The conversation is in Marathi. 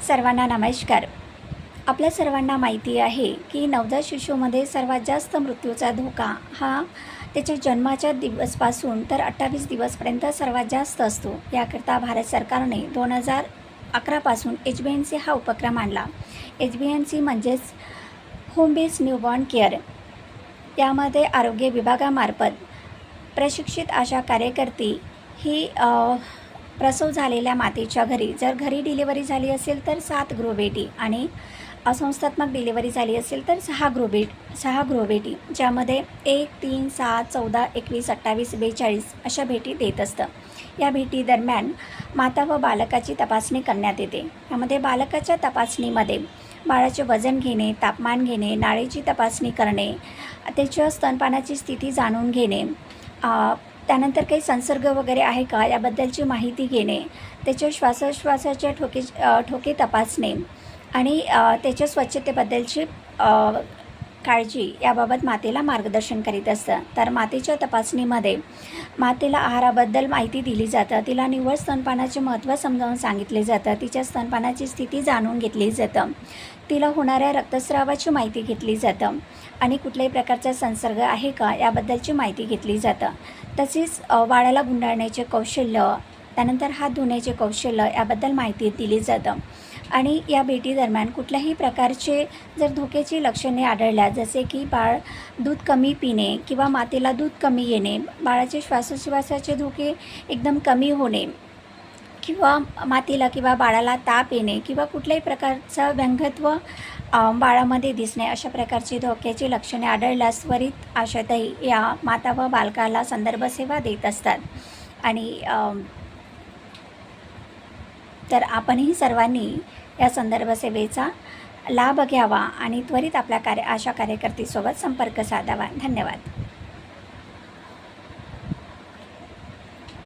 सर्वांना नमस्कार. आपल्या सर्वांना माहिती आहे की नवजात शिशूमध्ये सर्वात जास्त मृत्यूचा धोका हा त्याच्या जन्माच्या दिवसपासून तर 28 दिवसपर्यंत सर्वात जास्त असतो. याकरता भारत सरकारने 2011 पासून HBNC हा उपक्रम आणला. HBNC म्हणजेच होम बेस्ड न्यूबॉर्न केअर. यामध्ये आरोग्य विभागामार्फत प्रशिक्षित आशा कार्यकर्ती ही प्रसव झालेल्या मातेच्या घरी, जर घरी डिलिव्हरी झाली असेल तर 7 गृहभेटी आणि असंस्थात्मक डिलिव्हरी झाली असेल तर 6 गृहभेटी, ज्यामध्ये 1, 3, 7, 14, 21, 28, 42 अशा भेटी देत असतं. या भेटी दरम्यान माता व बालकाची तपासणी करण्यात येते. यामध्ये बालकाच्या तपासणीमध्ये बाळाचे वजन घेणे, तापमान घेणे, नाळेची तपासणी करणे, त्याच्या स्तनपानाची स्थिती जाणून घेणे, त्यानंतर काही संसर्ग वगैरे आहे का याबद्दलची माहिती घेणे, त्याच्या श्वासोच्छवासाच्या ठोके तपासणे आणि त्याच्या स्वच्छतेबद्दलची काळजी याबाबत मातेला मार्गदर्शन करीत असतं. तर मातेच्या तपासणीमध्ये मातेला आहाराबद्दल माहिती दिली जातं, तिला निव्वळ स्तनपानाचे महत्त्व समजावून सांगितले जातं, तिच्या स्तनपानाची स्थिती जाणून घेतली जातं, तिला होणाऱ्या रक्तस्रावाची माहिती घेतली जातं आणि कुठल्याही प्रकारचा संसर्ग आहे का याबद्दलची माहिती घेतली जातं. तसेच बाळाला गुंडाळण्याचे कौशल्य, त्यानंतर हात धुण्याचे कौशल्य याबद्दल माहिती दिली जातं. आणि या भेटीदरम्यान कुठल्याही प्रकारचे जर धोक्याची लक्षणे आढळल्या, जसे की बाळ दूध कमी पिणे किंवा मातेला दूध कमी येणे, बाळाचे श्वासोच्छवासाचे धोके एकदम कमी होणे किंवा मातेला किंवा बाळाला ताप येणे किंवा कुठल्याही प्रकारचं व्यंगत्व बाळामध्ये दिसणे, अशा प्रकारची धोक्याची लक्षणे आढळल्यास त्वरित आशाताई या माता व बालकाला संदर्भ सेवा देत असतात. आणि तर आपणही सर्वांनी या संदर्भ सेवेचा लाभ घ्यावा आणि त्वरित आपल्या आशा कार्यकर्तीसोबत संपर्क साधावा. धन्यवाद.